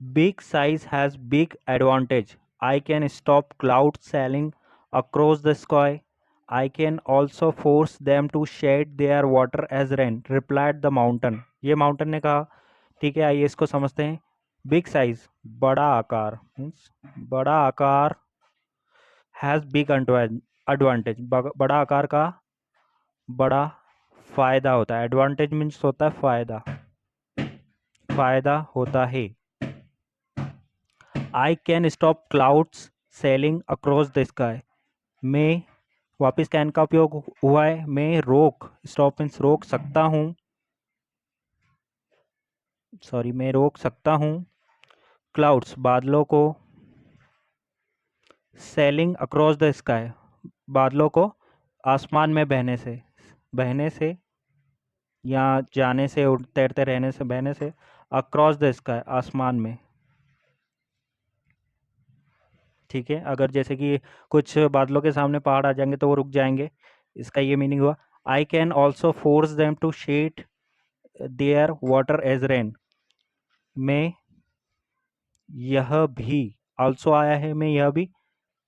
Big size has big advantage. I can stop clouds sailing across the sky. I can also force them to shed their water as rain, replied the mountain. ये mountain ने कहा। ठीक है, आइए इसको समझते हैं। Big size, बड़ा आकार, मीन्स बड़ा आकार हैज़ बिग एडवांटेज, बड़ा आकार का बड़ा फायदा होता है। एडवांटेज मीन्स होता है फायदा, फायदा होता है। I can stop clouds selling across the sky. मैं, वापिस कैन का उपयोग हुआ है। मैं रोक, स्टॉप मीन्स रोक सकता हूँ, सॉरी, मैं रोक सकता हूँ क्लाउड्स, बादलों को, सेलिंग अक्रॉस द स्काई, बादलों को आसमान में बहने से या जाने से, तैरते रहने से, बहने से, अक्रॉस द स्काई, आसमान में। ठीक है, अगर जैसे कि कुछ बादलों के सामने पहाड़ आ जाएंगे तो वो रुक जाएंगे, इसका ये मीनिंग हुआ। I can also force them to shed their water as rain. मैं यह भी, ऑल्सो आया है, मैं यह भी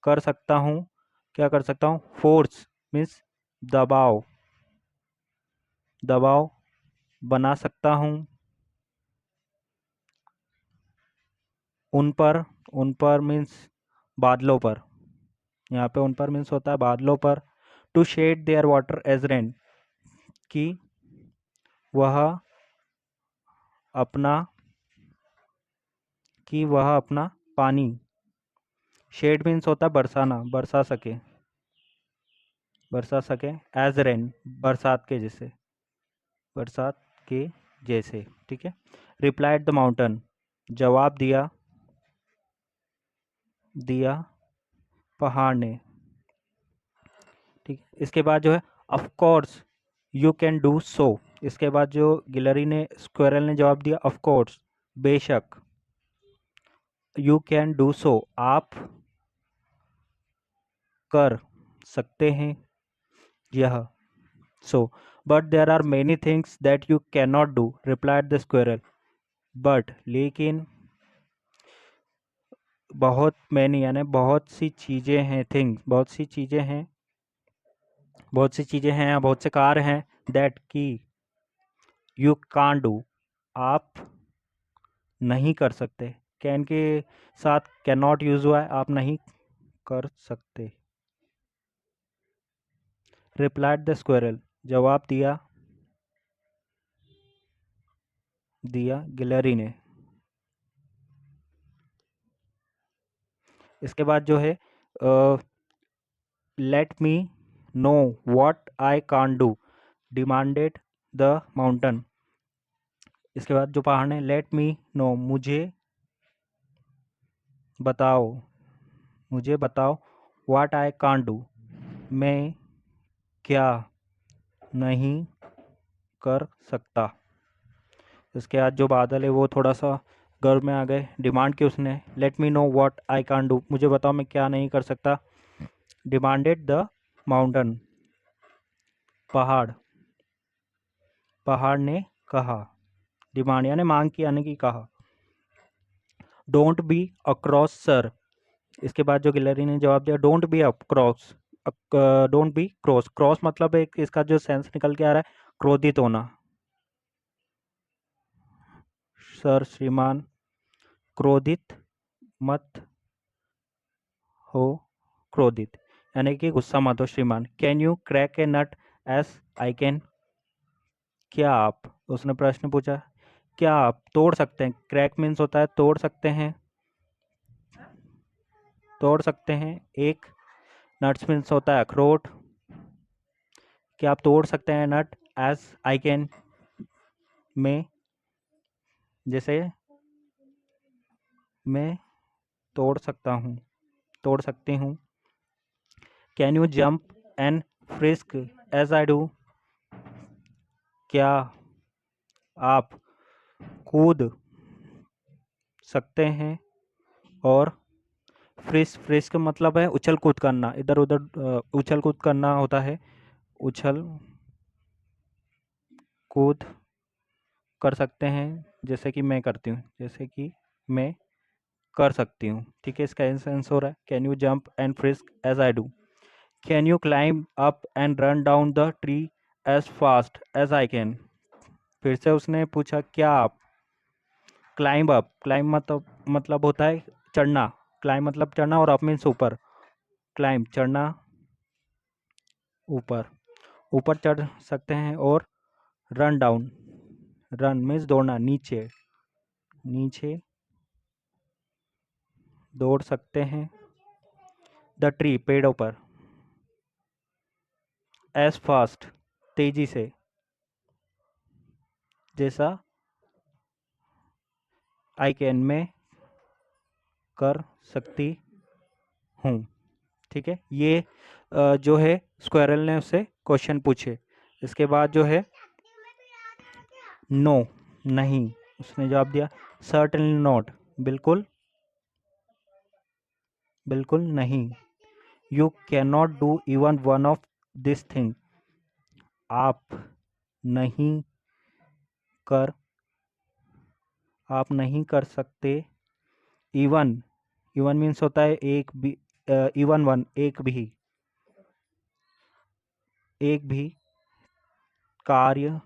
कर सकता हूँ, क्या कर सकता हूँ, फोर्स मीन्स दबाव, दबाव बना सकता हूँ उन पर मीन्स बादलों पर, यहाँ पे उन पर मीन्स होता है बादलों पर। To shed their water as rain, कि वह अपना, कि वह अपना पानी, शेड मीन्स होता है बरसाना, बरसा सके, एज रेन, बरसात के जैसे, बरसात के जैसे। ठीक है, रिप्लाइड द माउंटेन, जवाब दिया, दिया पहाड़ ने। ठीक, इसके बाद जो है, of course you can do so. इसके बाद जो गिलहरी ने, स्क्वेरल ने जवाब दिया, ऑफ कोर्स, बेशक, यू कैन डू सो, आप कर सकते हैं यह, so, but there are many things that you can not do, replied the squirrel. But, लेकिन, बहुत मैनी यानी बहुत सी चीज़ें हैं, थिंग्स बहुत सी चीज़ें हैं, बहुत सी चीज़ें हैं या बहुत से कार्य हैं, दैट की यू कान डू, आप नहीं कर सकते। कैन के साथ कैन नॉट यूज हुआ है, आप नहीं कर सकते। रिप्लाइड द स्क्वेरल, जवाब दिया, दिया गिलहरी ने। इसके बाद जो है, let me know what I can do, demanded the mountain. इसके बाद जो पहाड़ ने, लेट मी नो, बताओ मुझे बताओ, व्हाट आई कान डू, मैं क्या नहीं कर सकता। इसके बाद जो बादल है वो थोड़ा सा गर्व में आ गए, डिमांड की उसने, let me know what I can do, मुझे बताओ मैं क्या नहीं कर सकता। डिमांडेड द माउंटेन, पहाड़, पहाड़ ने कहा, डिमांड यानी मांग की, यानी कि कहा। Don't be across sir. इसके बाद जो गिलहरी ने जवाब दिया, don't be across, don't be cross, cross मतलब एक इसका जो सेंस निकल के आ रहा है, क्रोधित होना। सर, श्रीमान, क्रोधित मत हो, क्रोधित यानी कि गुस्सा मत हो श्रीमान। Can you crack a nut as I can, क्या आप, उसने प्रश्न पूछा, क्या आप तोड़ सकते हैं, क्रैक मीन्स होता है तोड़ सकते हैं, तोड़ सकते हैं एक, नट्स मीन्स होता है अखरोट, क्या आप तोड़ सकते हैं नट, एज आई कैन, मैं, जैसे मैं तोड़ सकता हूँ, तोड़ सकती हूँ। Can you jump and frisk as I do, क्या आप कूद सकते हैं और, फ्रिस्क मतलब है उछल कूद करना, इधर उधर उछल कूद करना होता है, उछल कूद कर सकते हैं, जैसे कि मैं करती हूँ, जैसे कि मैं कर सकती हूँ। ठीक है, इसका आंसर हो रहा है can you jump and frisk as I do, can you climb up and run down the tree as fast as I can. फिर से उसने पूछा क्या आप, क्लाइंब अप, क्लाइंब मतलब होता है चढ़ना, क्लाइंब मतलब चढ़ना और अप मीन्स ऊपर, क्लाइंब चढ़ना, ऊपर, ऊपर चढ़ सकते हैं, और रन डाउन, रन मीन्स दौड़ना, नीचे, नीचे दौड़ सकते हैं, द ट्री पेड़ों पर, एज फास्ट तेजी से, जैसा आई कैन मैं कर सकती हूँ। ठीक है, ये जो है स्क्वायरल ने उससे क्वेश्चन पूछे। इसके बाद जो है नो, नहीं, उसने जवाब दिया सर्टेनली नॉट, बिल्कुल, बिल्कुल नहीं, you can not do even one of this thing, आप नहीं कर, आप नहीं कर सकते, इवन, इवन मीन्स होता है एक भी, इवन वन एक भी, एक भी कार्य,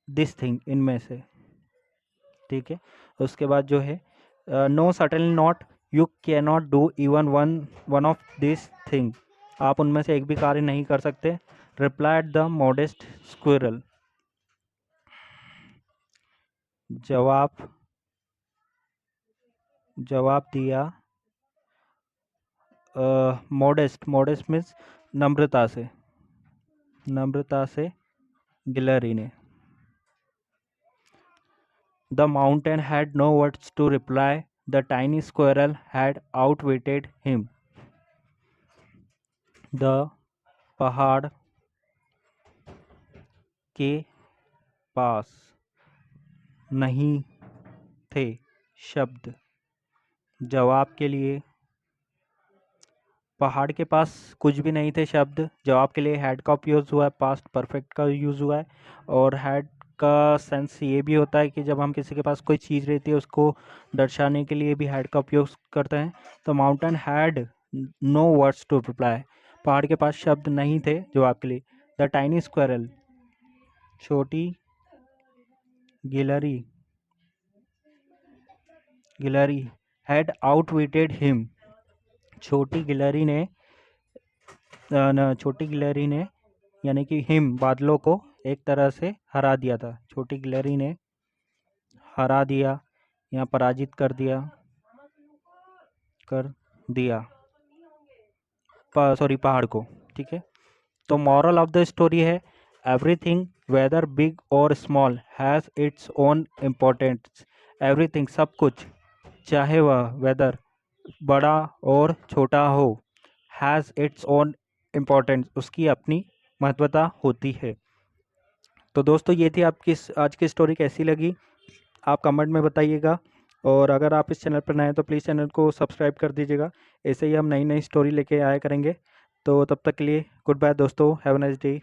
दिस थिंग इनमें से। ठीक है, उसके बाद जो है no certainly not, you can not do even one of this thing, आप उनमें से एक भी कार्य नहीं कर सकते, रिप्लाइड द मॉडेस्ट स्क्विरल, जवाब, जवाब दिया मॉडेस्ट, मॉडेस्ट मीन्स नम्रता से, नम्रता से गिलहरी ने। The mountain had no words to reply, the tiny squirrel had outwitted him, the पहाड़ के पास नहीं थे शब्द, जवाब के लिए, पहाड़ के पास कुछ भी नहीं थे शब्द, जवाब के लिए हैड का उपयोग हुआ है, पास्ट परफेक्ट का यूज़ हुआ है, और हैड का सेंस ये भी होता है कि जब हम किसी के पास कोई चीज़ रहती है उसको दर्शाने के लिए भी हैड का उपयोग करते हैं। तो mountain had no words to reply, पहाड़ के पास शब्द नहीं थे जवाब के लिए। द टाइनी स्क्वायरल, छोटी गिलहरी, गिलहरी हैड आउटविटेड हिम, छोटी गिलहरी ने छोटी गिलहरी ने यानी कि हिम बादलों को एक तरह से हरा दिया था, छोटी गिलहरी ने हरा दिया या पराजित कर दिया, कर दिया सॉरी पहाड़ को। ठीक है, तो मॉरल ऑफ द स्टोरी है एवरीथिंग वेदर बिग और small has its own importance, everything सब कुछ, चाहे वह वेदर बड़ा और छोटा हो, हैज़ इट्स ओन इम्पोर्टेंस, उसकी अपनी महत्वता होती है। तो दोस्तों ये थी आपकी आज की स्टोरी, कैसी लगी आप कमेंट में बताइएगा, और अगर आप इस चैनल पर नए हैं तो प्लीज़ चैनल को सब्सक्राइब कर दीजिएगा, ऐसे ही हम नई नई स्टोरी लेके आया करेंगे। तो तब तक के लिए गुड बाय दोस्तों, हैव अ नाइस डे।